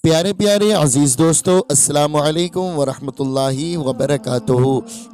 پیارے پیارے عزیز دوستو، السلام علیکم ورحمۃ اللہ وبرکاتہ۔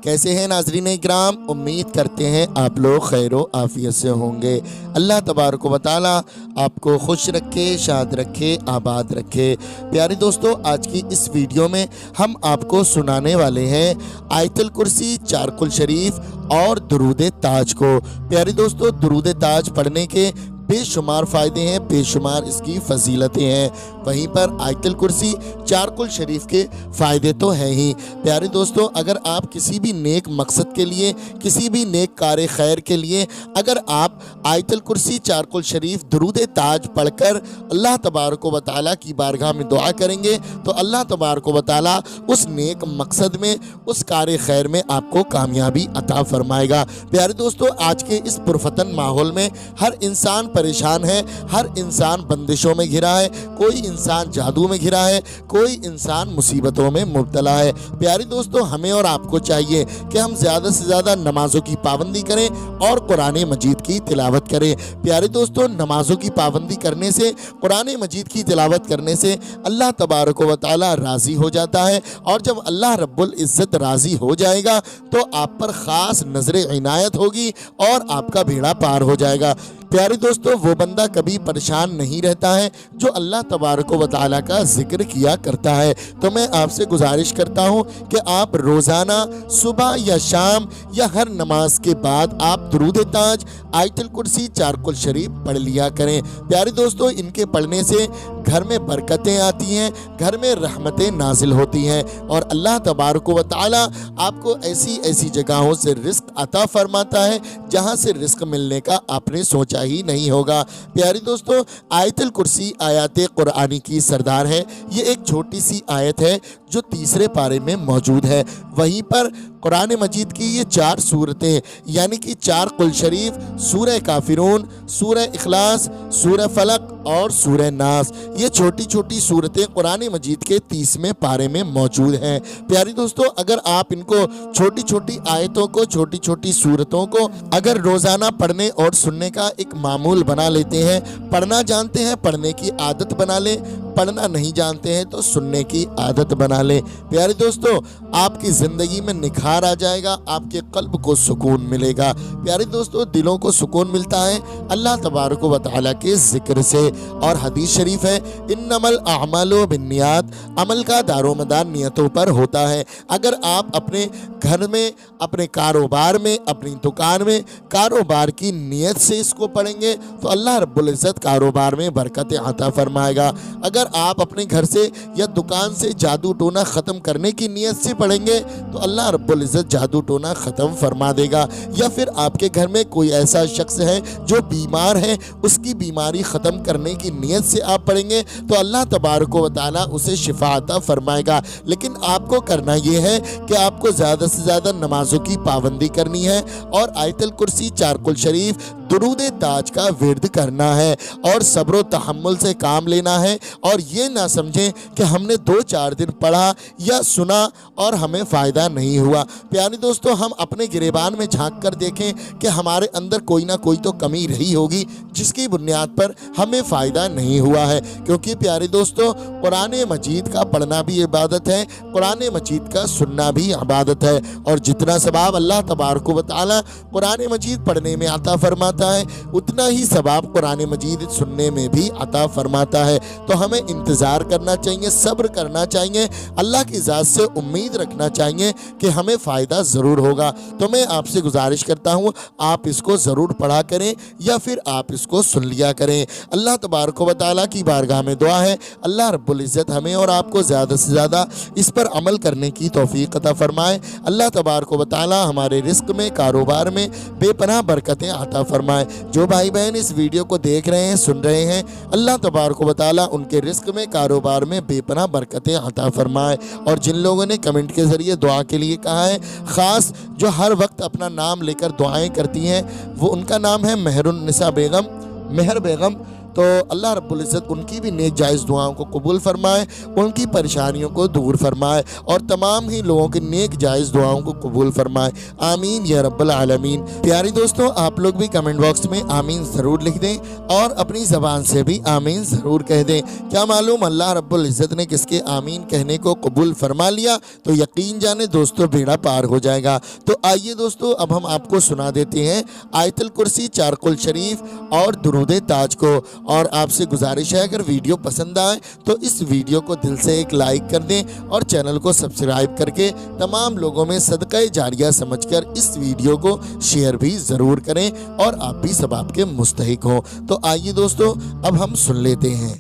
کیسے ہیں ناظرین اکرام؟ امید کرتے ہیں آپ لوگ خیر و عافیت سے ہوں گے۔ اللہ تبارک و تعالی آپ کو خوش رکھے، شاد رکھے، آباد رکھے۔ پیارے دوستو، آج کی اس ویڈیو میں ہم آپ کو سنانے والے ہیں آیت الکرسی، چارکل شریف اور درود تاج کو۔ پیارے دوستو، درود تاج پڑھنے کے بے شمار فائدے ہیں، بے شمار اس کی فضیلتیں ہیں، وہیں پر آیت الکرسی، چارکل شریف کے فائدے تو ہیں ہی۔ پیارے دوستو، اگر آپ کسی بھی نیک مقصد کے لیے، کسی بھی نیک کار خیر کے لیے اگر آپ آیت الکرسی، چارکل شریف، درود تاج پڑھ کر اللہ تبارک و تعالیٰ کی بارگاہ میں دعا کریں گے تو اللہ تبارک و تعالیٰ اس نیک مقصد میں، اس کار خیر میں آپ کو کامیابی عطا فرمائے گا۔ پیارے دوستو، آج کے اس پرفتن ماحول میں ہر انسان پریشان ہے، ہر انسان بندشوں میں گھرا ہے، کوئی انسان جادو میں گھرا ہے، کوئی انسان مصیبتوں میں مبتلا ہے۔ پیارے دوستو، ہمیں اور آپ کو چاہیے کہ ہم زیادہ سے زیادہ نمازوں کی پابندی کریں اور قرآن مجید کی تلاوت کریں۔ پیارے دوستو، نمازوں کی پابندی کرنے سے، قرآن مجید کی تلاوت کرنے سے اللہ تبارک و تعالی راضی ہو جاتا ہے، اور جب اللہ رب العزت راضی ہو جائے گا تو آپ پر خاص نظر عنایت ہوگی اور آپ کا بیڑا پار ہو جائے گا۔ پیارے دوستو، وہ بندہ کبھی پریشان نہیں رہتا ہے جو اللہ تبارک و تعالیٰ کا ذکر کیا کرتا ہے۔ تو میں آپ سے گزارش کرتا ہوں کہ آپ روزانہ صبح یا شام یا ہر نماز کے بعد آپ درود تاج، آیت الکرسی، چارکل شریف پڑھ لیا کریں۔ پیارے دوستو، ان کے پڑھنے سے گھر میں برکتیں آتی ہیں، گھر میں رحمتیں نازل ہوتی ہیں، اور اللہ تبارک و تعالیٰ آپ کو ایسی ایسی جگہوں سے رزق عطا فرماتا ہے جہاں سے رزق ملنے کا آپ نے سوچا ہی نہیں ہوگا۔ پیارے دوستو، آیت الکرسی آیات قرآنی کی سردار ہے۔ یہ ایک چھوٹی سی آیت ہے جو تیسرے پارے میں موجود ہے۔ وہیں پر قرآن مجید کی یہ 4 سورتیں، یعنی کہ چارکل شریف، سورہ کافرون، سورہ اخلاص، سورہ فلق اور سورہ ناس، یہ چھوٹی چھوٹی صورتیں قرآن مجید کے 30ویں پارے میں موجود ہیں۔ پیارے دوستو، اگر آپ ان کو چھوٹی چھوٹی آیتوں کو، چھوٹی چھوٹی صورتوں کو اگر روزانہ پڑھنے اور سننے کا ایک معمول بنا لیتے ہیں، پڑھنا جانتے ہیں پڑھنے کی عادت بنا لیں، پڑھنا نہیں جانتے ہیں تو سننے کی عادت بنا لیں، پیارے دوستو، آپ کی زندگی میں نکھار آ جائے گا، آپ کے قلب کو سکون ملے گا۔ پیارے دوستو، دلوں کو سکون ملتا ہے اللہ تبارک و تعالیٰ کے ذکر سے، اور حدیث شریف ہے، انما الاعمال بالنیات، عمل کا دار و مدار نیتوں پر ہوتا ہے۔ اگر آپ اپنے گھر میں، اپنے کاروبار میں، اپنی دکان میں کاروبار کی نیت سے اس کو پڑھیں گے تو اللہ رب العزت کاروبار میں برکت عطا فرمائے گا۔ اگر آپ اپنے گھر سے یا دکان سے جادو ٹونا ختم کرنے کی نیت سے پڑھیں گے تو اللہ رب العزت جادو ٹونا ختم فرما دے گا۔ یا پھر آپ کے گھر میں کوئی ایسا شخص ہے جو بیمار ہے، اس کی بیماری ختم کرنے کی نیت سے آپ پڑھیں گے تو اللہ تبارک و تعالیٰ اسے شفا عطا فرمائے گا۔ لیکن آپ کو کرنا یہ ہے کہ آپ کو زیادہ سے زیادہ نمازوں کی پابندی کرنی ہے اور آیت الکرسی، چارکل شریف، درود تاج کا ورد کرنا ہے اور صبر و تحمل سے کام لینا ہے، اور یہ نہ سمجھیں کہ ہم نے 2-4 دن پڑھا یا سنا اور ہمیں فائدہ نہیں ہوا۔ پیارے دوستو، ہم اپنے گریبان میں جھانک کر دیکھیں کہ ہمارے اندر کوئی نہ کوئی تو کمی رہی ہوگی جس کی بنیاد پر ہمیں فائدہ نہیں ہوا ہے، کیونکہ پیارے دوستو، قرآن مجید کا پڑھنا بھی عبادت ہے، قرآن مجید کا سننا بھی عبادت ہے، اور جتنا ثواب اللہ تبارک و تعالیٰ قرآن مجید پڑھنے میں عطا فرماتا ہے اتنا ہی ثواب قرآن مجید سننے میں بھی عطا فرماتا ہے۔ تو ہمیں انتظار کرنا چاہیے، صبر کرنا چاہیے، اللہ کی ذات سے امید رکھنا چاہیے کہ ہمیں فائدہ ضرور ہوگا۔ تو میں آپ سے گزارش کرتا ہوں، آپ اس کو ضرور پڑھا کریں یا پھر آپ اس کو سن لیا کریں۔ اللہ تبارک و تعالیٰ کی بارگاہ میں دعا ہے، اللہ رب العزت ہمیں اور آپ کو زیادہ سے زیادہ اس پر عمل کرنے کی توفیق عطا فرمائے۔ اللہ تبارک و تعالیٰ ہمارے رزق میں، کاروبار میں بے پناہ برکتیں عطا فرمائے۔ جو بھائی بہن اس ویڈیو کو دیکھ رہے ہیں، سن رہے ہیں، اللہ تبارک و تعالیٰ ان کے رزق میں، کاروبار میں بے پناہ برکتیں عطا فرمائے۔ اور جن لوگوں نے کمنٹ کے ذریعے دعا کے لیے کہا ہے، خاص جو ہر وقت اپنا نام لے کر دعائیں کرتی ہیں، وہ ان کا نام ہے مہر النساء بیگم، مہر بیگم۔ तो अल्लाह रब्बुल इज़्ज़त उनकी भी नेक जायज़ दुआओं को कबूल फरमाए, उनकी परेशानियों को दूर फरमाए और तमाम ही लोगों की नेक जायज़ दुआओं को कबूल फरमाए। आमीन या रब्बल आलमीन। प्यारी दोस्तों, आप लोग भी कमेंट बॉक्स में आमीन ज़रूर लिख दें और अपनी ज़बान से भी आमीन ज़रूर कह दें। क्या मालूम अल्लाह रब्बुल इज़्ज़त ने किसके आमीन कहने को कबूल फरमा लिया तो यकीन जाने दोस्तों बेड़ा पार हो जाएगा। तो आइए दोस्तों, अब हम आपको सुना देते हैं आयतुल कुर्सी, चारकुल शरीफ और दुरूद ताज को। और आपसे गुजारिश है, अगर वीडियो पसंद आए तो इस वीडियो को दिल से एक लाइक कर दें और चैनल को सब्सक्राइब करके तमाम लोगों में सदका जारिया समझकर इस वीडियो को शेयर भी ज़रूर करें और आप भी सवाब के मुस्तहिक हों। तो आइए दोस्तों, अब हम सुन लेते हैं।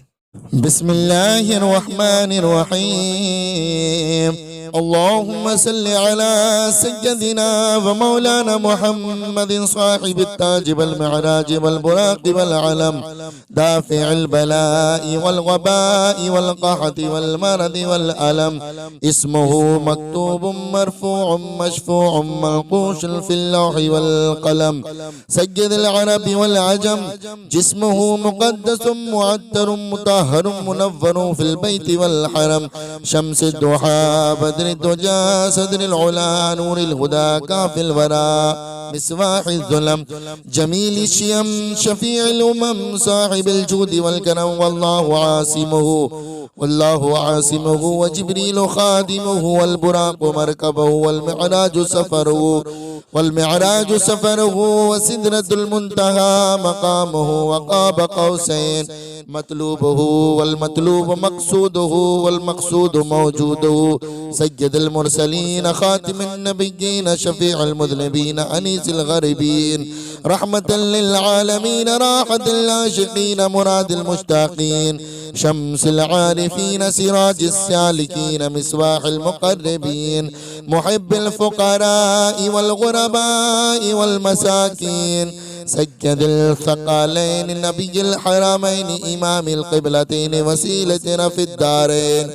बिस्मिल्लाहिर्रहमानिर्रहीम। अल्लाहुम्मा सल्लि अला सय्यदिना व मौलाना मुहम्मदिन साहिबित ताज वल मिअराज वल बुराक़ वल अलम दाफ़िअल बलाइ वल वबाइ वल क़हति वल मरद वल अलम इस्मुहु मक्तूबुम मरफ़ूउम मशफ़ूउम मन्क़ूशुन फ़िल लौहि वल क़लम सय्यदुल अरब वल अजम जिस्मुहु मुक़द्दसुम मुअत्तरुम मुतहहरुम मुनव्वरुम फ़िल बैति वल हरम शम्सुद दुहा दुजा सदरिल उला नूरिल हुदा काफिल वरा मिसवाहिल ज़ुलम जमील शियम शफीउल उमम साहिबिल जूद वल करम वल्लाहु आसिमुहु व जिब्रील खादिमुहु वल बुराक़ मरकबुहु वल मिअराज सफरुहु व सिदरतुल मुंतहा मकामुहु व क़ाब क़ौसैन मतलूबुहु वल मतलूब मक़सूदुहु वल मक़सूद मौजूदुहु सय्यदुल मुरसलीन खातिमुन नबिय्यीन शफीउल मुज़निबीन अनीसिल गरीबीन रहमतल लिल आलमीन राहतल आशिकीन मुरादिल मुश्ताक़ीन शम्सिल आरिफीन सिराजिस सालिकीन मिसबाहिल मुक़र्रबीन मुहिब्बिल फ़ुक़राइ वल ग़ुरबाइ वल मसाकीन सय्यदुल थक़लैन नबिय्युल हरमैन इमामिल क़िबलतैन वसीलतुना फ़िद दारैन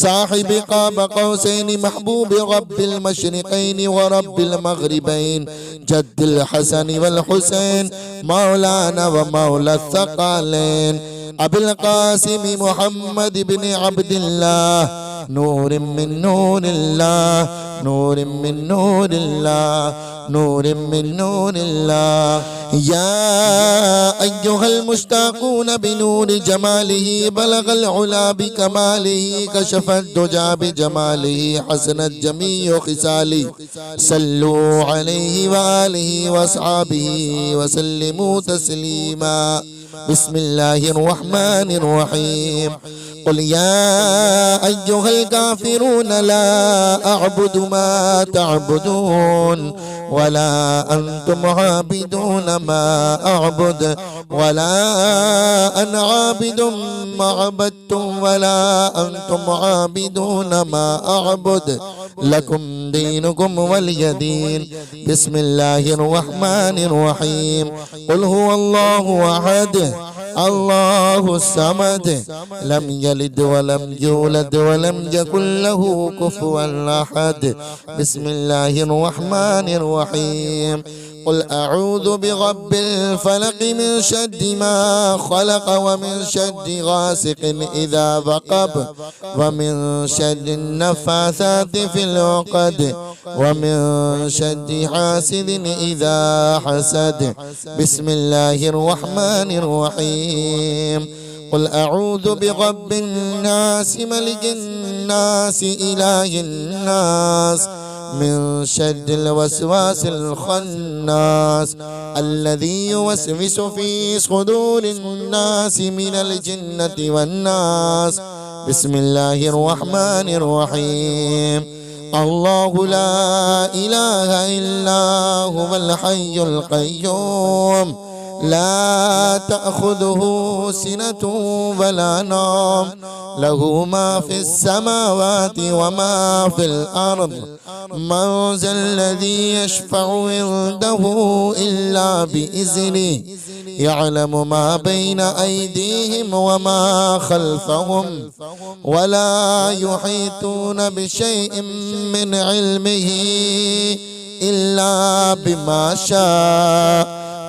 साहिब क़ाब क़ौसैन महबूब रब्बिल मशरिक़ैन व रब्बिल मग़रिबैन जद्दुल हसन वल हुसैन मौलाना व मौला थक़लैन अबुल क़ासिम मुहम्मद इब्न अब्दिल्लाह नूरिम मिन नूरिल्लाह नूरिम मिन नूरिल्लाह नूरिम मिन नूरिल्लाह या अय्युहल मुश्ताक़ून बिनूरि जमालिही बलगल उला बिकमालिही कशफत दुजा बिजमालिही हसनत जमीउ खिसाली सल्लू अलैहि व आलिहि व अस्हाबिही व सल्लिमू तस्लीमा। बिस्मिल्लाहिर्रहमानिर्रहीम। क़ुल या अय्युहल काफ़िरून ला अअबुदु मा तअबुदून वला अंतुम आबिदून मा अअबुद वला अना आबिदुम मा अबदतुम वला अंतुम आबिदून मा अअबुद लकुम दीनुकुम वलिय दीन। बिस्मिल्लाहिर्रहमानिर्रहीम। क़ुल हुवल्लाहु अहद अल्लाहु समद लम यलिद वलम यूलद वलम यकुल लहू कुफुवन अहद। बिस्मिल्लाहिर्रहमानिर्रहीम। क़ुल अऊज़ु बिरब्बिल फ़लक़ मिन शर्रि मा ख़लक़ व मिन शर्रि गासिक़िन इज़ा वक़ब व मिन शर्रि नफ़्फ़ासाति फ़िल उक़द व मिन शर्रि हासिदिन इज़ा हसद। बिस्मिल्लाहिर्रहमानिर्रहीम। क़ुल अऊज़ु बिरब्बिन नास मलिकिन नास इलाहिन नास मिन शर्रिल वस्वासिल खन्नास अल्लज़ी युवस्विसु फ़ी सुदूरिन नास मिनल जिन्नति वन्नास। बिस्मिल्लाहिर्रहमानिर्रहीम। अल्लाहु ला इलाहा इल्ला हुवल हय्युल क़य्यूम ला तअख़ुज़ुहु सिनतुन वला नौम लहू मा फ़िस समावाति व मा फ़िल अर्ज़ मन ज़ल्लज़ी यशफ़अु इंदहु इल्ला बिइज़्निहि यअलमु मा बैना अयदीहिम व मा ख़ल्फ़हुम वला युहीतून बिशैइन मिन इल्मिही इल्ला बिमा शाअ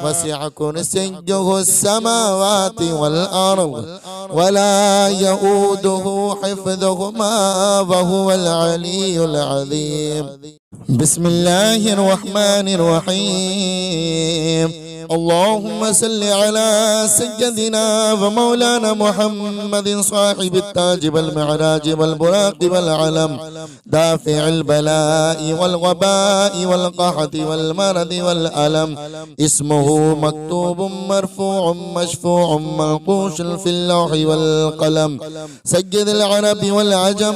وسع كرسيه السماوات والأرض ولا يؤوده حفظهما وهو العلي العظيم. بسم الله الرحمن الرحيم. اللهم صل على سيدنا ومولانا محمد صاحب التاج والمعراج والبراق والعلم دافع البلاء والوباء والقحط والمرض والألم. اسمه مكتوب مرفوع مشفوع منقوش في اللوح والقلم. سيد العرب والعجم.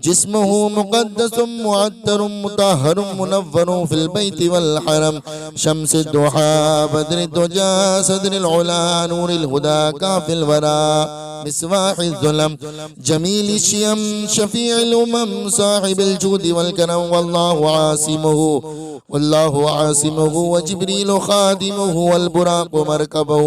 جسمه مقدس معتر مطهر منور في البيت والحرم. شمس الضحى بدر الدجى صدر العلا نور الهدى كاف الورى مصباح الظلم. جميل الشيم شفيع الأمم صاحب الجود والكرم. والله عاصمه وجبريل خادمه والبراق مركبه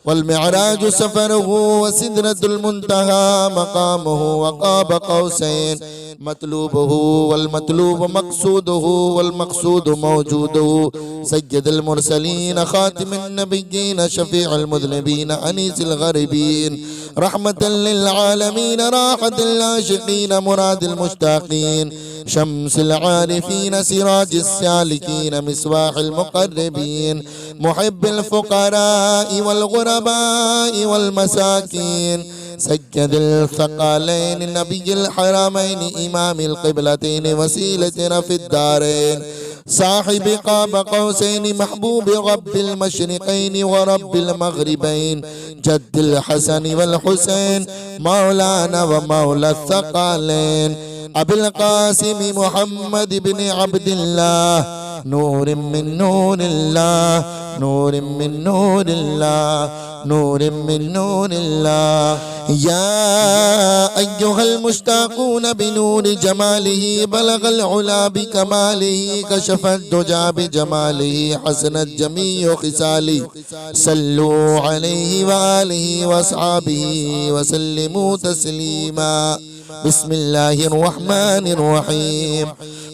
والمعراج سفره وسدرة المنتهى مقامه وقاب قوسين مطلوبه والمطلوب مقصوده والمقصود موجوده. سيد المرسلين خاتم النبيين شفيع المذنبين أنيس الغريبين رحمة للعالمين راحة العاشقين مراد المشتاقين. شمس العارفين سراج السالكين مصباح المقربين محب الفقراء والغرباء والمساكين. سيد الثقلين نبي الحرمين إمام القبلتين وسيلتنا في الدارين صاحب قاب قوسين محبوب رب المشرقين ورب المغربين. جد الحسن والحسين مولانا ومولى الثقلين. أبي القاسم محمد بن عبد الله نور من نور الله نور من نور الله نور من نور الله. يا أيها المشتاقون بنور جماله بلغ العلا بكماله كشف الدجى بجماله حسنت جميع خصاله. صلوا عليه وآله وأصحابه وسلموا تسليما. بسم الله الرحمن الرحيم.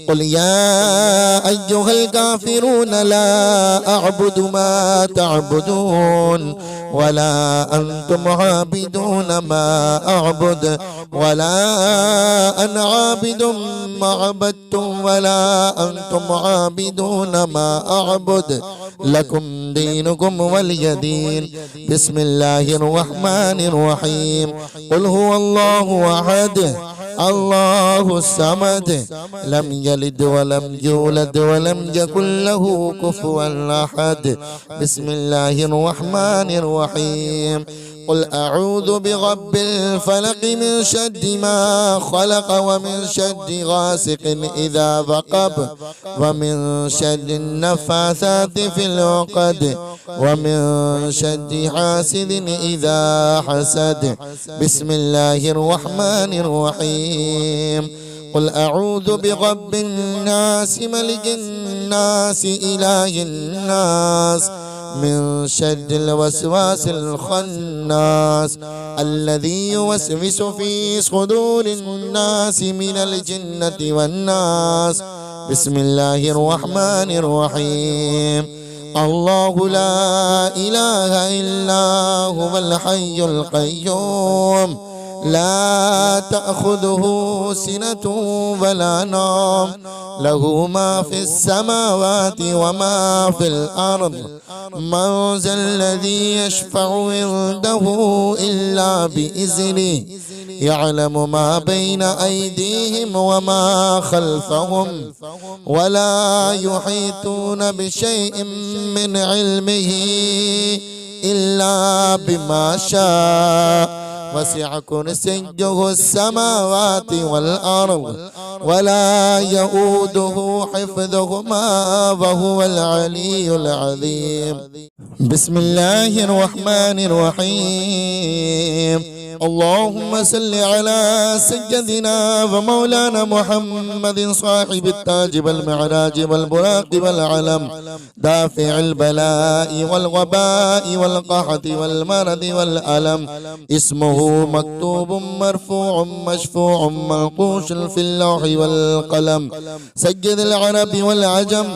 قل يا أيها الكافرون لا أعبد ما تعبدون ولا أنتم عابدون ما أعبد ولا أنا عابد ما عبدتم ولا أنتم عابدون ما أعبد لكم دينكم ولي دين. بسم الله الرحمن الرحيم. قل هو الله أحد الله الصمد لم يلد ولم يولد ولم يكن له كفوا أحد. بسم الله الرحمن الرحيم. قل أعوذ برب الفلق من شر ما خلق ومن شر غاسق إذا وقب ومن شر النفاثات في العقد ومن شر حاسد إذا حسد. بسم الله الرحمن الرحيم. قل أعوذ برب الناس ملك الناس إله الناس من شر الوسواس الخناس الذي يوسوس في صدور الناس من الجنة والناس. بسم الله الرحمن الرحيم. الله لا إله إلا هو الحي القيوم لا تأخذه سنة ولا نوم له ما في السماوات وما في الأرض. من ذا الذي يشفع عنده إلا بإذنه يعلم ما بين أيديهم وما خلفهم ولا يحيطون بشيء من علمه إلا بما شاء. وسع كرسيه السماوات والأرض ولا يؤوده حفظهما وهو العلي العظيم. بسم الله الرحمن الرحيم. اللهم صل على سيدنا ومولانا محمد صاحب التاج والمعراج والبراق والعلم دافع البلاء والوباء والقحط والمرض والألم اسمه مكتوب مرفوع مشفوع منقوش في اللوح والقلم سيد العرب والعجم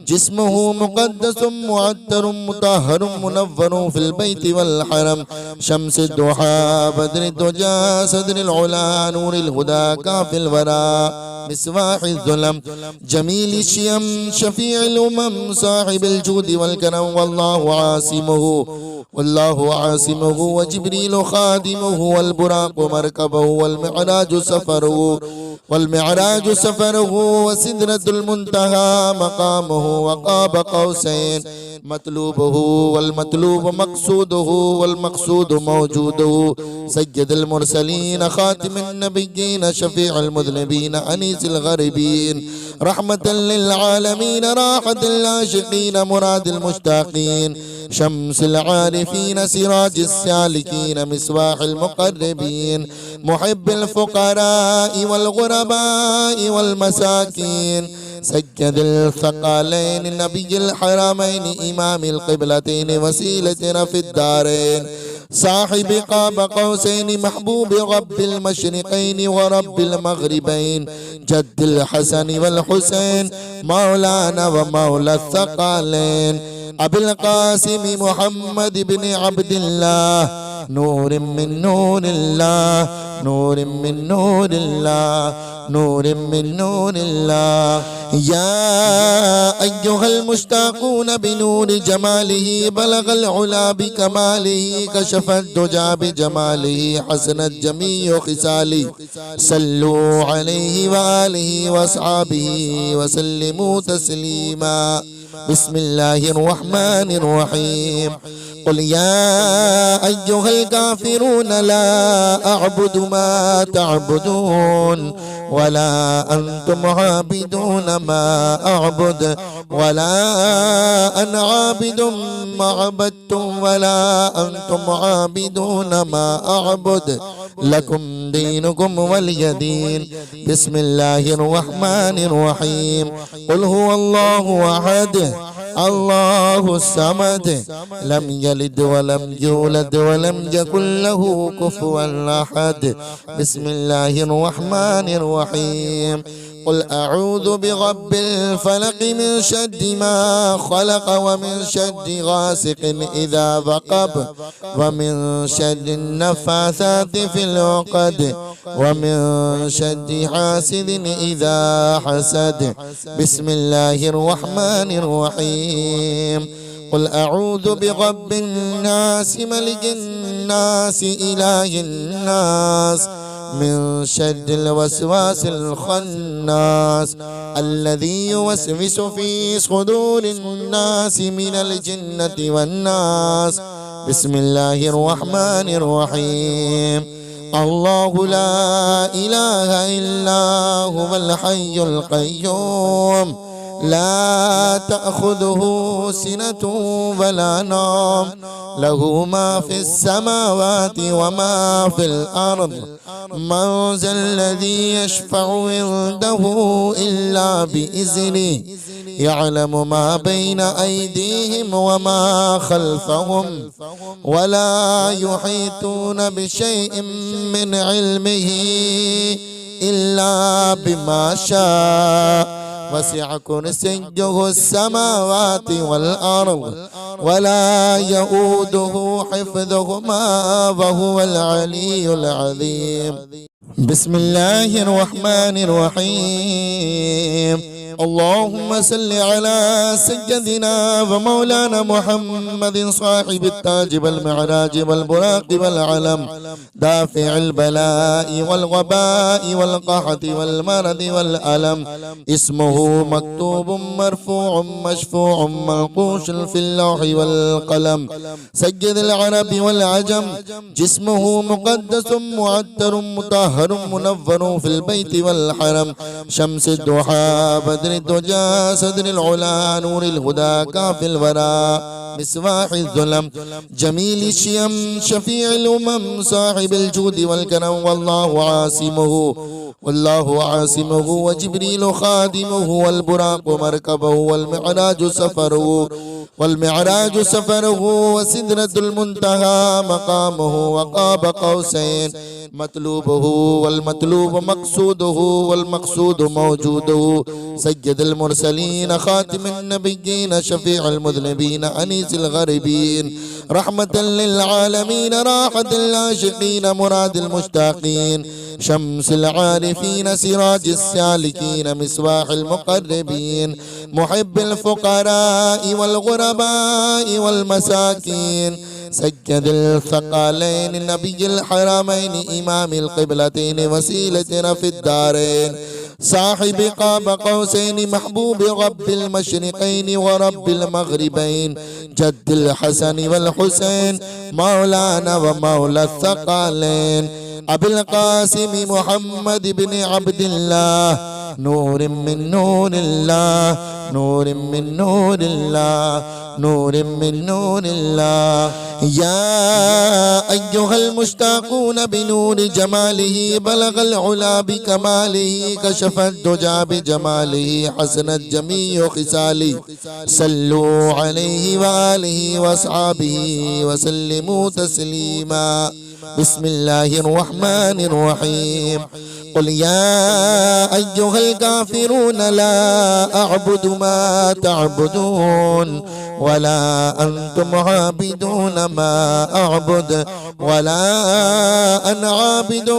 جسمه مقدس معتر مطهر منور في البيت والحرم شمس الضحى بدر الدجى صدر العلا نور الهدى كاف الورى مصباح الظلم جميل الشيم شفيع الأمم صاحب الجود والكرم والله عاصمه وجبريل خادمه والبراق مركبه والمعراج سفره وسدرة المنتهى مقامه وقاب قوسين مطلوبه والمطلوب مقصوده والمقصود موجوده سيد المرسلين خاتم النبيين شفيع المذنبين أنيس الغريبين رحمة للعالمين راحة العاشقين مراد المشتاقين شمس العارفين سراج السالكين مصباح المقربين محب الفقراء والغرباء والمساكين سيد الثقلين نبي الحرمين إمام القبلتين وسيلتنا في الدارين صاحب قاب قوسين محبوب رب المشرقين ورب المغربين جد الحسن والحسين مولانا ومولى الثقلين أبي القاسم محمد بن عبد الله نور من نور الله نور من نور الله نور من نور الله يا أيها المشتاقون بنور جماله بلغ العلا بكماله كشف الدجى بجماله حسنت جميع خصاله صلوا عليه وآله وأصحابه وسلموا تسليما بسم الله الرحمن الرحيم قل يا أيها الكافرون لا أعبد ما تعبدون ولا أنتم عابدون ما أعبد ولا أنا عابد ما عبدتم ولا أنتم عابدون ما أعبد لكم دينكم ولي دين بسم الله الرحمن الرحيم قل هو الله أحد الله الصمد لم يلد ولم يولد ولم يكن له كفوا أحد بسم الله الرحمن الرحيم قل أعوذ برب الفلق من شر ما خلق ومن شر غاسق إذا وقب ومن شر النفاثات في العقد ومن شر حاسد إذا حسد بسم الله الرحمن الرحيم قل أعوذ برب الناس ملك الناس إله الناس من شر الوسواس الخناس الذي يوسوس في صدور الناس من الجنة والناس بسم الله الرحمن الرحيم الله لا إله إلا هو الحي القيوم لا تأخذه سنة ولا نوم له ما في السماوات وما في الأرض من ذا الذي يشفع عنده إلا بإذنه يعلم ما بين أيديهم وما خلفهم ولا يحيطون بشيء من علمه إلا بما شاء وسع كرسيه السماوات والأرض ولا يؤوده حفظهما وهو العلي العظيم بسم الله الرحمن الرحيم اللهم صل على سيدنا ومولانا محمد صاحب التاج والمعراج والبراق والعلم دافع البلاء والوباء والقحط والمرض والألم اسمه مكتوب مرفوع مشفوع منقوش في اللوح والقلم سيد العرب والعجم جسمه مقدس معتر مطهر منور في البيت والحرم شمس الضحى بدر الدجى صدر العلا نور الهدى كاف الورى مصباح الظلم جميل الشيم شفيع الأمم صاحب الجود والكرم والله عاصمه وجبريل خادمه والبراق مركبه والمعراج سفره وسدرة المنتهى مقامه وقاب قوسين مطلوبه والمطلوب مقصوده والمقصود موجوده سيد المرسلين خاتم النبيين شفيع المذنبين أنيس الغريبين رحمة للعالمين راحة العاشقين مراد المشتاقين شمس العارفين سراج السالكين مصباح المقربين محب الفقراء والغرباء والمساكين سيد الثقلين نبي الحرمين إمام القبلتين وسيلتنا في الدارين صاحب قاب قوسين محبوب رب المشرقين ورب المغربين جد الحسن والحسين مولانا ومولى الثقلين أبي القاسم محمد بن عبد الله نور من نور الله نور من نور الله نور من نور الله يا أيها المشتاقون بنور جماله بلغ العلا بكماله كشف الدجى بجماله حسنت جميع خصاله صلوا عليه وآله وأصحابه وسلموا تسليما بسم الله الرحمن الرحيم قل يا أيها الكافرون لا أعبد ما تعبدون ولا أنتم عابدون ما أعبد ولا أنا عابد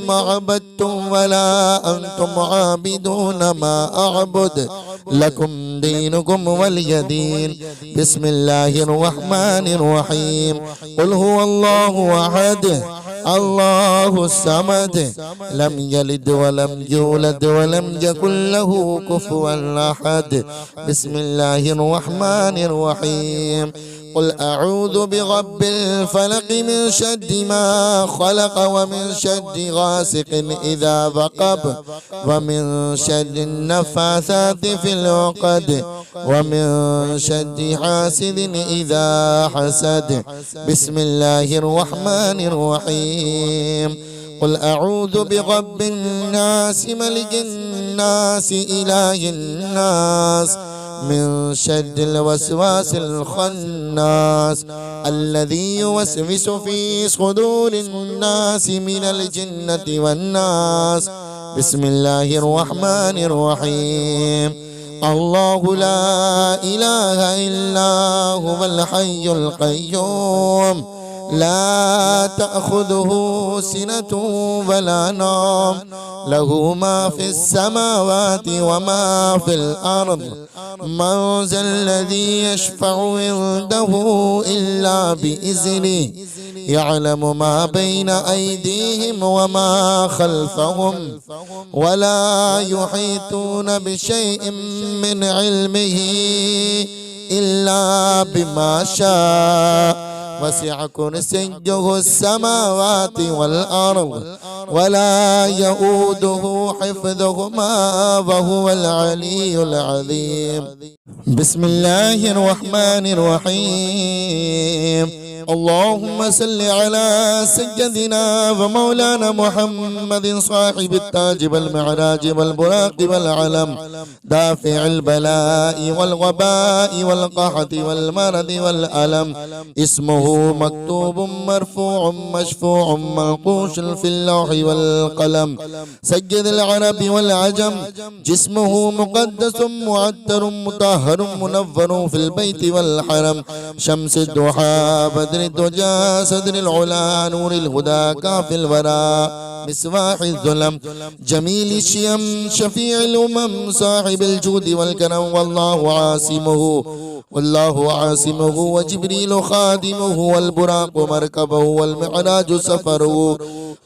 ما عبدتم ولا أنتم عابدون ما أعبد لكم دينكم ولي دين بسم الله الرحمن الرحيم قل هو الله أحد الله الصمد لم يلد ولم يولد ولم يكن له كفوا أحد بسم الله الرحمن الرحيم قل أعوذ برب الفلق من شر ما خلق ومن شر غاسق إذا وقب ومن شر النفاثات في العقد ومن شر حاسد إذا حسد بسم الله الرحمن الرحيم قل أعوذ برب الناس ملك الناس إله الناس من شر الوسواس الخناس الذي يوسوس في صدور الناس من الجنة والناس بسم الله الرحمن الرحيم الله لا إله إلا هو الحي القيوم لا تأخذه سنة ولا نوم له ما في السماوات وما في الأرض من ذا الذي يشفع عنده إلا بإذنه يعلم ما بين أيديهم وما خلفهم ولا يحيطون بشيء من علمه إلا بما شاء وسع كرسيه السماوات والأرض ولا يؤوده حفظهما وهو العلي العظيم بسم الله الرحمن الرحيم اللهم صل على سيدنا ومولانا محمد صاحب التاج والمعراج والبراق والعلم دافع البلاء والوباء والقحط والمرض والألم اسمه مكتوب مرفوع مشفوع منقوش في اللوح والقلم سيد العرب والعجم جسمه مقدس معتر مطهر منور في البيت والحرم شمس الضحى بدر الدجى صدر العلا نور الهدى كافي الورى مصباح الظلم جميل الشيم شفيع الأمم صاحب الجود والكرم والله عاصمه وجبريل خادمه والبراق مركبه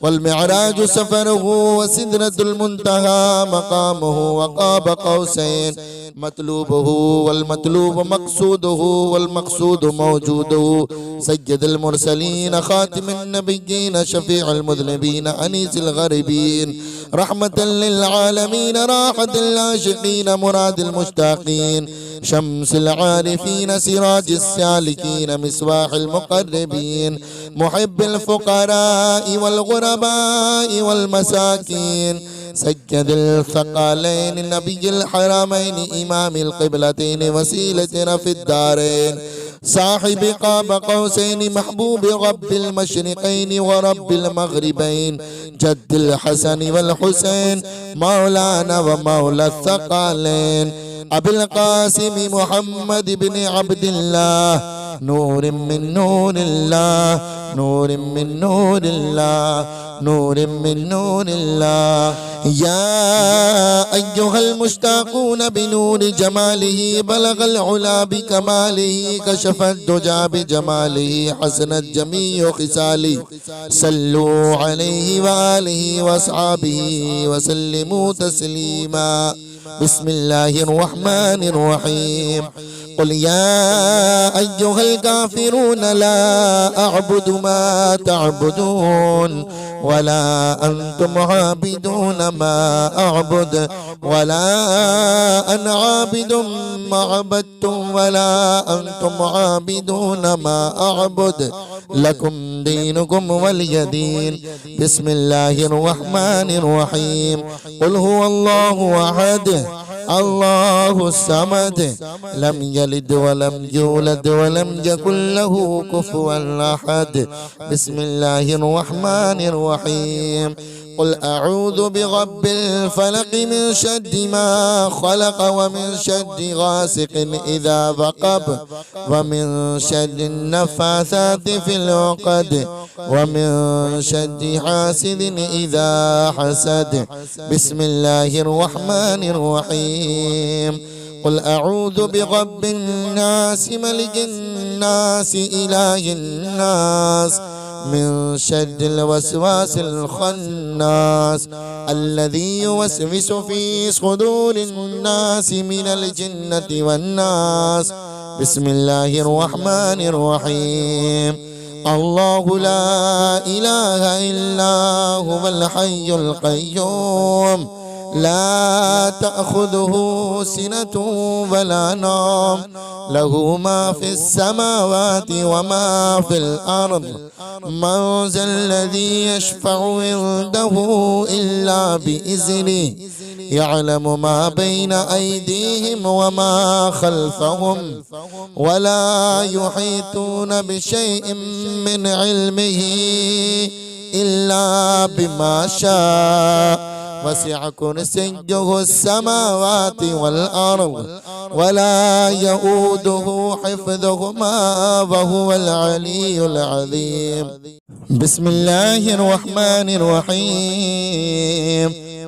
والمعراج سفره وسدرة المنتهى مقامه وقاب قوسين مطلوبه والمطلوب مقصوده والمقصود موجوده سيد المرسلين خاتم النبيين شفيع المذنبين أنيس الغريبين رحمة للعالمين راحة العاشقين مراد المشتاقين شمس العارفين سراج السالكين مصباح المقربين محب الفقراء والغرباء والمساكين سيد الثقلين نبي الحرمين إمام القبلتين وسيلتنا في الدارين صاحب قاب قوسين محبوب رب المشرقين ورب المغربين جد الحسن والحسين مولانا ومولى الثقلين أبي القاسم محمد بن عبد الله نور من نور الله نور من نور الله نور من نور الله يا أيها المشتاقون بنور جماله بلغ العلا بكماله كشف الدجى بجماله حسنت جميع خصاله صلوا عليه وآله وأصحابه وسلموا تسليما بسم الله الرحمن الرحيم قل يا أيها الكافرون لا أعبد ما تعبدون ولا أنتم عابدون ما أعبد ولا أنا عابد ما عبدتم ولا أنتم عابدون ما أعبد لكم دينكم ولي دين بسم الله الرحمن الرحيم قل هو الله أحد الله الصمد لم يلد ولم يولد ولم يكن له كفوا أحد بسم الله الرحمن الرحيم قل أعوذ برب الفلق من شر ما خلق ومن شر غاسق إذا وقب ومن شر النفاثات في العقد ومن شر حاسد إذا حسد بسم الله الرحمن الرحيم قل أعوذ برب الناس ملك الناس إله الناس من شر الوسواس الخناس الذي يوسوس في صدور الناس من الجنة والناس بسم الله الرحمن الرحيم الله لا إله إلا هو الحي القيوم لا تأخذه سنة ولا نوم له ما في السماوات وما في الأرض من ذا الذي يشفع عنده إلا بإذنه يعلم ما بين أيديهم وما خلفهم ولا يحيطون بشيء من علمه إلا بما شاء وسع كرسيه السماوات والأرض ولا يؤوده حفظهما وهو العلي العظيم بسم الله الرحمن الرحيم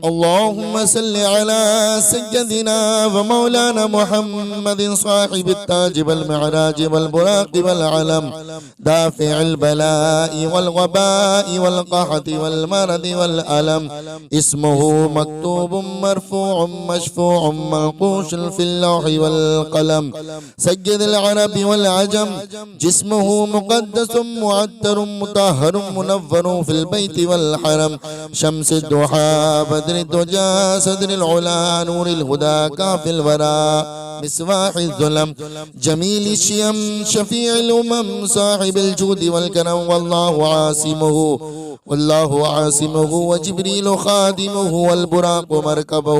اللهم صل على سيدنا ومولانا محمد صاحب التاج والمعراج والبراق والعلم دافع البلاء والوباء والقحط والمرض والألم اسمه مكتوب مرفوع مشفوع منقوش في اللوح والقلم سيد العرب والعجم جسمه مقدس معتر مطهر منور في البيت والحرم شمس الضحى بدر الدجى صدر العلا نور الهدى كافي الورى مصباح الظلم جميل الشيم شفيع الأمم صاحب الجود والكرم والله عاصمه وجبريل خادمه والبراق مركبه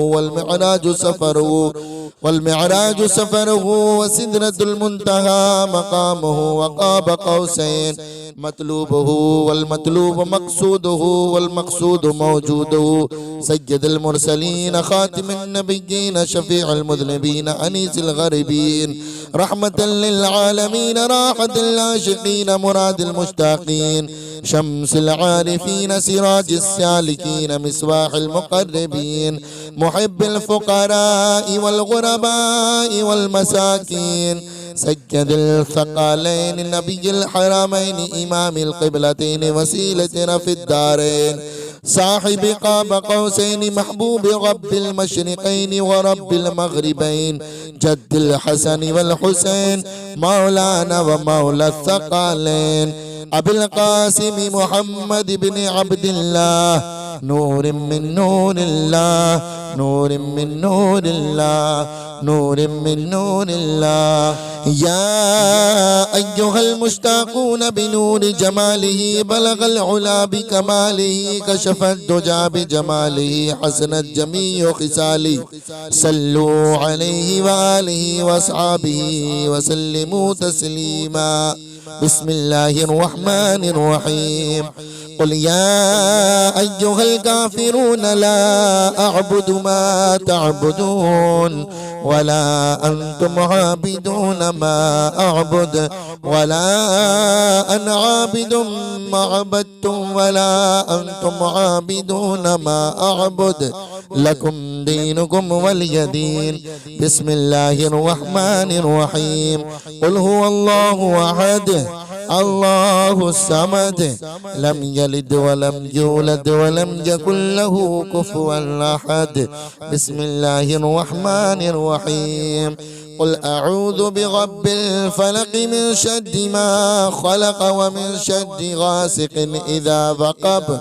والمعراج سفره وسدرة المنتهى مقامه وقاب قوسين مطلوبه والمطلوب مقصوده والمقصود موجوده سيد المرسلين خاتم النبيين شفيع المذنبين أنيس الغريبين رحمة للعالمين راحة العاشقين مراد المشتاقين شمس العارفين سراج السالكين مصباح المقربين محب الفقراء والغرباء والمساكين سيد الثقلين نبي الحرمين إمام القبلتين وسيلتنا في الدارين صاحب قاب قوسين محبوب رب المشرقين ورب المغربين جد الحسن والحسين مولانا ومولى الثقلين أبي القاسم محمد بن عبد الله نور من نور الله نور من نور الله نور من نور الله يا أيها المشتاقون بنور جماله بلغ العلا بكماله كشف الدجى بجماله حسنت جميع خصاله صلوا عليه وآله وأصحابه وسلموا تسليما بسم الله الرحمن الرحيم قل يا أيها الكافرون لا أعبد ما تعبدون ولا أنتم عابدون ما أعبد ولا أنا عابد ما عبدتم ولا أنتم عابدون ما أعبد لكم دينكم ولي دين بسم الله الرحمن الرحيم قل هو الله أحد الله الصمد لم يلد ولم يولد ولم يكن له كفوا أحد بسم الله الرحمن الرحيم قل أعوذ برب الفلق من شر ما خلق ومن شر غاسق إذا وقب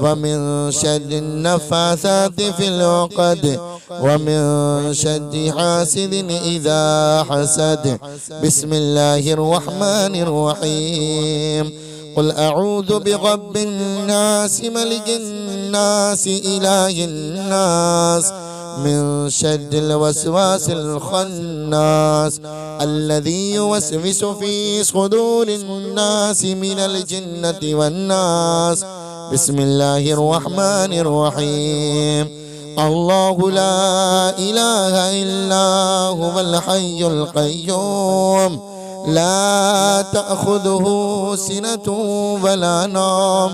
ومن شر النفاثات في العقد ومن شر حاسد إذا حسد بسم الله الرحمن الرحيم قل أعوذ برب الناس ملك الناس إله الناس من شر الوسواس الخناس الذي يوسوس في صدور الناس من الجنة والناس بسم الله الرحمن الرحيم الله لا إله إلا هو الحي القيوم لا تأخذه سنة ولا نوم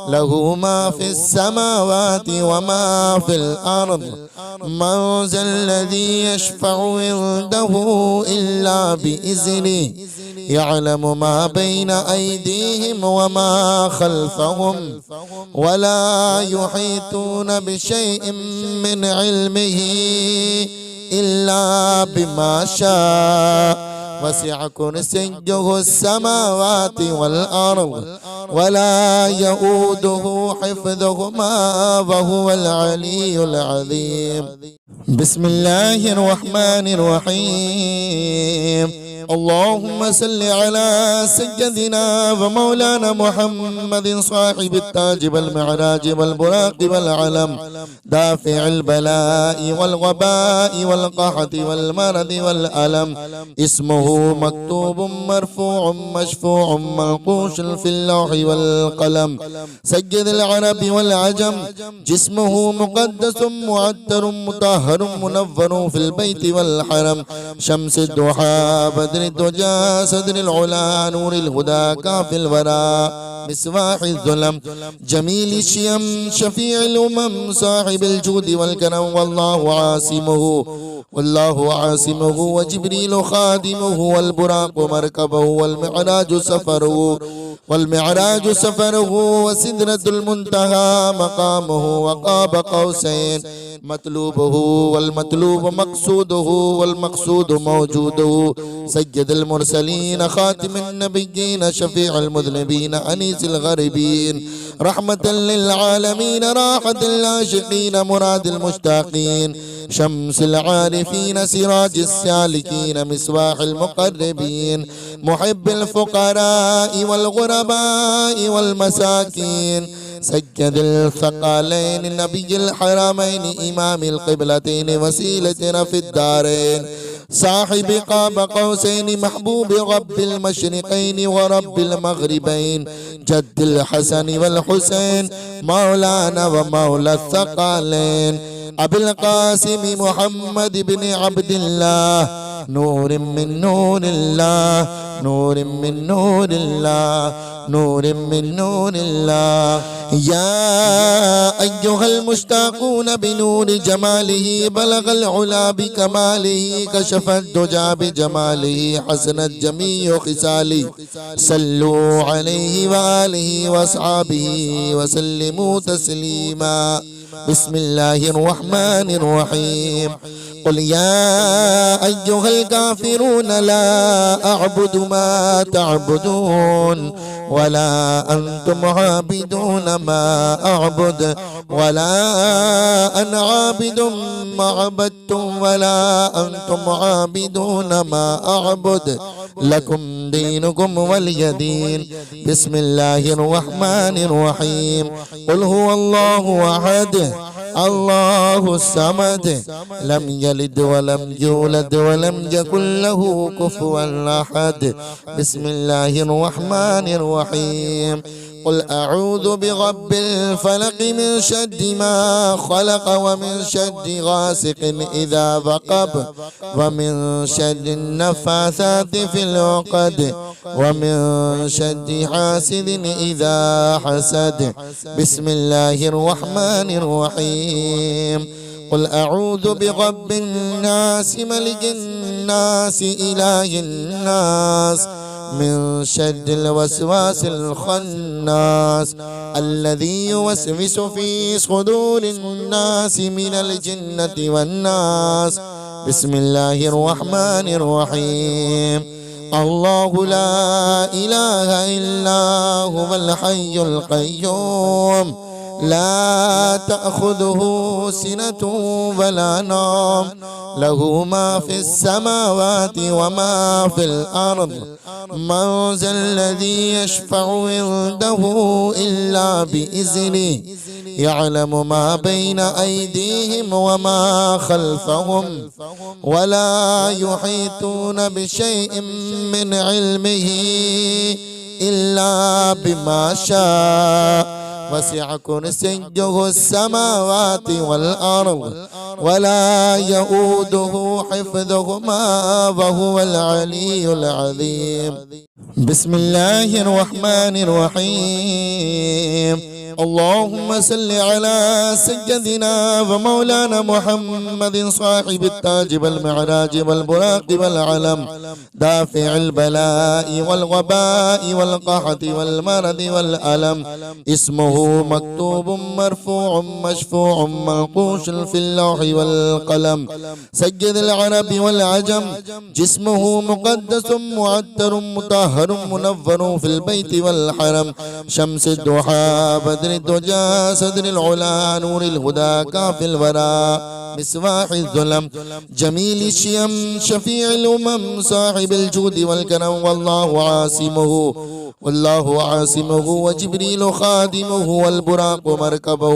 له ما في السماوات وما في الأرض من ذا الذي يشفع عنده إلا بإذنه يعلم ما بين أيديهم وما خلفهم ولا يحيطون بشيء من علمه إلا بما شاء وسع كرسيه السماوات والأرض ولا يؤوده حفظهما وهو العلي العظيم بسم الله الرحمن الرحيم اللهم صل على سيدنا ومولانا محمد صاحب التاج والمعراج والبراق والعلم دافع البلاء والوباء والقحط والمرض والألم اسمه مكتوب مرفوع مشفوع منقوش في اللوح والقلم سيد العرب والعجم جسمه مقدس معتر مطهر منور في البيت والحرم شمس الضحى بدر الدجى صدر العلا نور الهدى كافي الورى مصباح الظلم جميل الشيم شفيع الأمم صاحب الجود والكرم والله عاصمه وجبريل خادمه والبراق مركبه والمعراج سفره وسدرة المنتهى مقامه وقاب قوسين مطلوبه والمطلوب مقصوده والمقصود موجوده سيد المرسلين خاتم النبيين شفيع المذنبين أنيس الغريبين رحمة للعالمين راحة العاشقين مراد المشتاقين شمس العارفين سراج السالكين مصباح المقربين محب الفقراء والغرباء والمساكين سيد الثقلين نبي الحرمين إمام القبلتين وسيلتنا في الدارين صاحب قاب قوسين محبوب رب المشرقين ورب المغربين جد الحسن والحسين مولانا ومولى الثقلين أبي القاسم محمد بن عبد الله نور من نور الله نور من نور الله نور من نور الله. يا أيها المشتاقون بنور جماله بلغ العلا بكماله كشف الدجى بجماله حسنت جميع خصاله. صلوا عليه وآله وأصحابه وسلموا تسليما. بسم الله الرحمن الرحيم. قل يا أيها الكافرون لا أعبد ما تعبدون ولا أنتم عابدون ما أعبد ولا أنا عابد ما عبدتم ولا أنتم عابدون ما أعبد لكم دينكم ولي دين. بسم الله الرحمن الرحيم. قل هو الله أحد الله الصمد لم يلد ولم يولد ولم يكن له كفوا أحد. بسم الله الرحمن الرحيم. قل أعوذ برب الفلق من شر ما خلق ومن شر غاسق إذا وقب ومن شر النفاثات في العقد ومن شر حاسد إذا حسد. بسم الله الرحمن الرحيم. قل أعوذ برب الناس ملك الناس إله الناس من شر الوسواس الخناس الذي يوسوس في صدور الناس من الجنة والناس. بسم الله الرحمن الرحيم. الله لا إله إلا هو الحي القيوم لا تأخذه سنة ولا نوم له ما في السماوات وما في الأرض. من ذا الذي يشفع عنده إلا بإذنه يعلم ما بين أيديهم وما خلفهم ولا يحيطون بشيء من علمه إلا بما شاء. وسع كرسيه السماوات والأرض ولا يؤوده حفظهما وهو العلي العظيم. بسم الله الرحمن الرحيم. اللهم صل على سيدنا ومولانا محمد صاحب التاج والمعراج والبراق والعلم دافع البلاء والوباء والقحط والمرض والألم. اسمه مكتوب مرفوع مشفوع منقوش في اللوح والقلم. سيد العرب والعجم جسمه مقدس معتر مطهر منور في البيت والحرم. شمس الضحى بدر الدجى صدر العلا نور الهدى كاف الورى مصباح الظلم جميل الشيم شفيع الأمم صاحب الجود والكرم. والله عاصمه وجبريل خادمه والبراق مركبه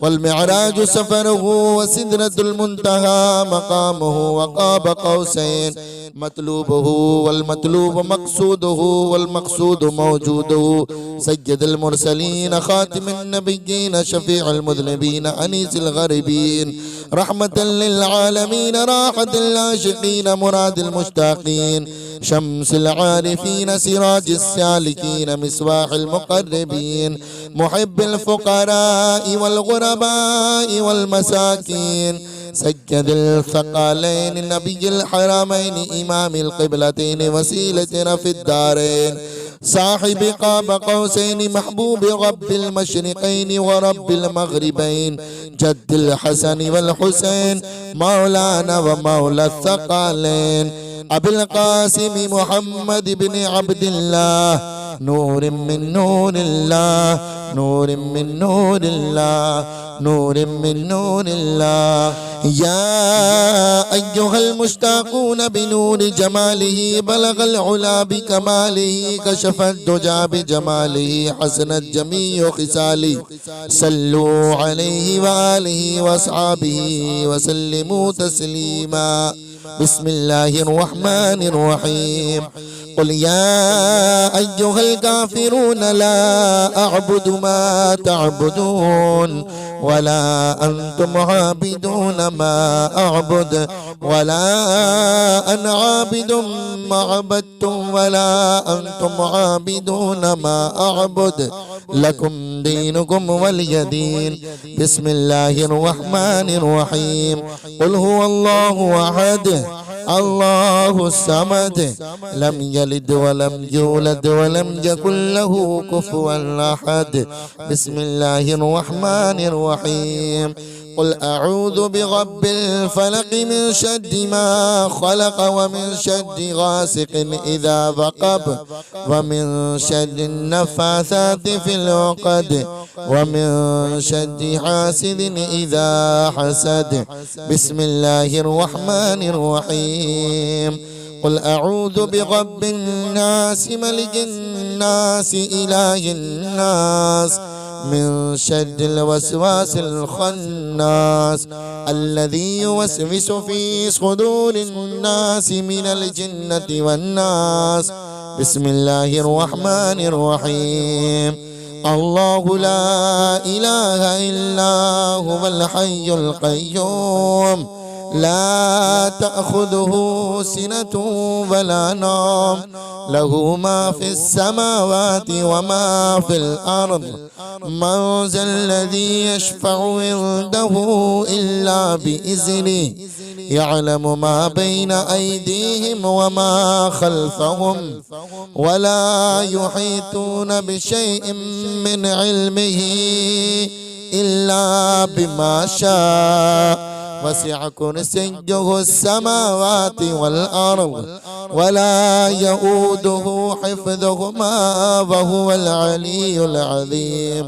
والمعراج سفره وسدرة المنتهى مقامه وقاب قوسين مطلوبه والمطلوب مقصوده والمقصود موجوده. سيد المرسلين خاتم النبيين شفيع المذنبين أنيس الغريبين رحمة للعالمين راحة العاشقين مراد المشتاقين شمس العارفين سراج السالكين مصباح المقربين محب الفقراء والغرباء والمساكين. سيد الثقلين نبي الحرمين إمام القبلتين وسيلتنا في الدارين صاحب قاب قوسين محبوب رب المشرقين ورب المغربين جد الحسن والحسين مولانا ومولى الثقلين أبي القاسم محمد بن عبد الله نور من نور الله نور من نور الله نور من نور الله. يا أيها المشتاقون بنور جماله بلغ العلا بكماله كشف الدجى بجماله حسنت جميع خصاله. صلوا عليه وآله وأصحابه وسلموا تسليما. بسم الله الرحمن الرحيم قل يا أيها الكافرون لا أعبد ما تعبدون ولا أنتم عابدون ما أعبد ولا أنا عابد ما عبدتم ولا أنتم عابدون ما أعبد لكم دينكم ولي دين. بسم الله الرحمن الرحيم قل هو الله أحد الله الصمد لم يلد ولم يولد ولم يكن له كفوا أحد. بسم الله الرحمن الرحيم قل أعوذ برب الفلق من شر ما خلق ومن شر غاسق إذا وقب ومن شر النفاثات في العقد ومن شر حاسد إذا حسد. بسم الله الرحمن الرحيم قل أعوذ برب الناس ملك الناس إله الناس من شر الوسواس الخناس الذي يوسوس في صدور الناس من الجنة والناس. بسم الله الرحمن الرحيم الله لا إله إلا هو الحي القيوم لا تأخذه سنة ولا نوم له ما في السماوات وما في الأرض من ذا الذي يشفع عنده إلا بإذنه يعلم ما بين أيديهم وما خلفهم ولا يحيطون بشيء من علمه إلا بما شاء وسع كرسيه السماوات والأرض ولا يؤوده حفظهما وهو العلي العظيم.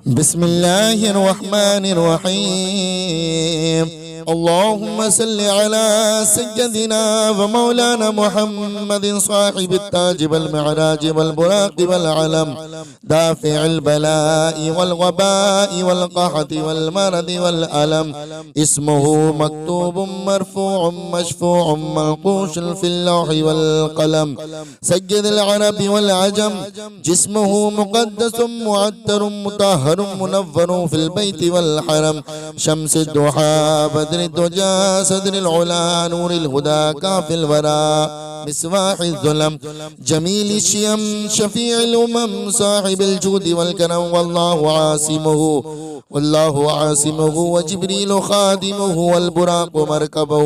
بسم الله الرحمن الرحيم اللهم صل على سيدنا ومولانا محمد صاحب التاج والمعراج والبراق والعلم دافع البلاء والوباء والقحط والمرض والألم اسمه مكتوب مرفوع مشفوع منقوش في اللوح والقلم سيد العرب والعجم جسمه مقدس معتر مطهر منور في البيت والحرم شمس الضحى بدر الدجى صدر العلا نور الهدى كاف الورى مصباح الظلم جميل الشيم شفيع الأمم صاحب الجود والكرم والله عاصمه وجبريل خادمه والبراق مركبه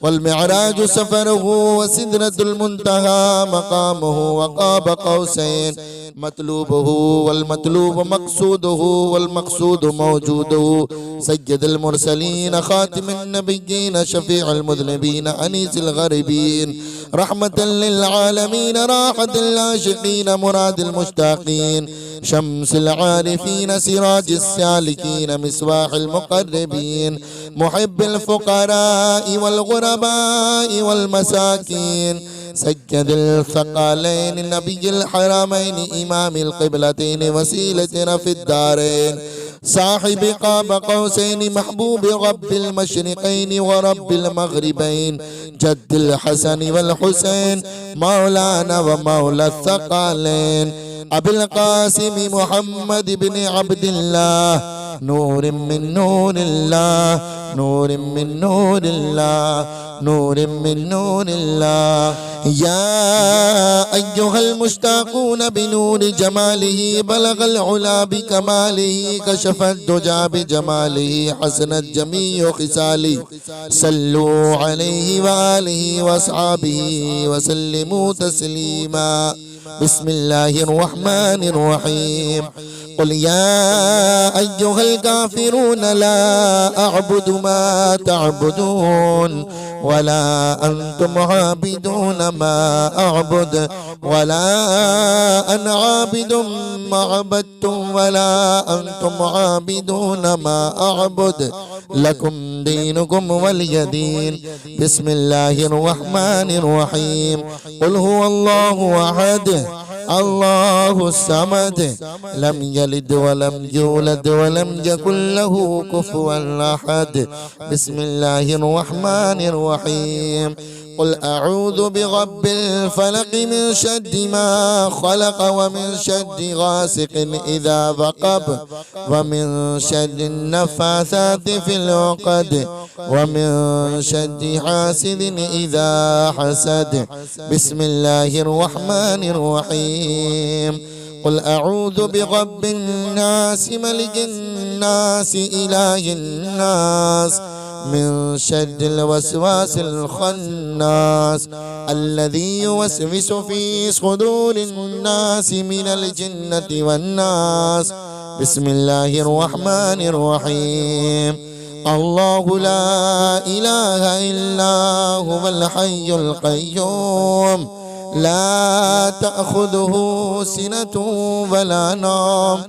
والمعراج سفره وسدرة المنتهى مقامه وقاب قوسين مطلوبه والمطلوب مقصوده والمقصود موجوده سيد المرسلين خاتم النبيين شفيع المذنبين أنيس الغريبين رحمة للعالمين راحة العاشقين مراد المشتاقين شمس العارفين سراج السالكين مصباح المقربين محب الفقراء والغرباء والمساكين سيد الثقلين نبي الحرمين إمام القبلتين وسيلتنا في الدارين صاحب قاب قوسين محبوب رب المشرقين ورب المغربين جد الحسن والحسين مولانا ومولى الثقلين أبي القاسم محمد بن عبد الله نور من نور الله نور من نور الله نور من نور الله يا أيها المشتاقون بنور جماله بلغ العلا بكماله كشف الدجى بجماله حسنت جميع خصاله صلوا عليه وآله وأصحابه وسلموا تسليما. بسم الله الرحمن الرحيم قل يا أيها الكافرون لا أعبد ما تعبدون ولا أنتم عابدون ما أعبد ولا أنا عابد ما عبدتم ولا أنتم عابدون ما أعبد لكم دينكم ولي دين. بسم الله الرحمن الرحيم قل هو الله أحد الله الصمد لم يلد ولم يولد ولم يكن له كفوا أحد. بسم الله الرحمن الرحيم. قل أعوذ برب الفلق من شر ما خلق ومن شر غاسق إذا وقب ومن شر النفاثات في العقد ومن شر حاسد إذا حسد. بسم الله الرحمن الرحيم. قل أعوذ برب الناس ملك الناس إله الناس من شر الوسواس الخناس الذي يوسوس في صدور الناس من الجنة والناس. بسم الله الرحمن الرحيم. الله لا إله إلا هو الحي القيوم لا تأخذه سنة ولا نوم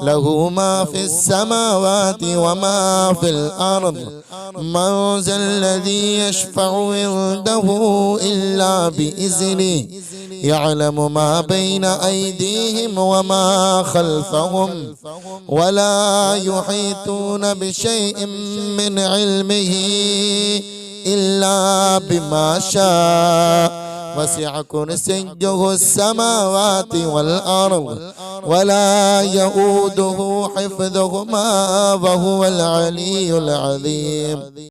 له ما في السماوات وما في الأرض. من ذا الذي يشفع عنده إلا بإذنه يعلم ما بين أيديهم وما خلفهم ولا يحيطون بشيء من علمه إلا بما شاء. وسع كرسيه السماوات والأرض ولا يؤوده حفظهما وهو العلي العظيم.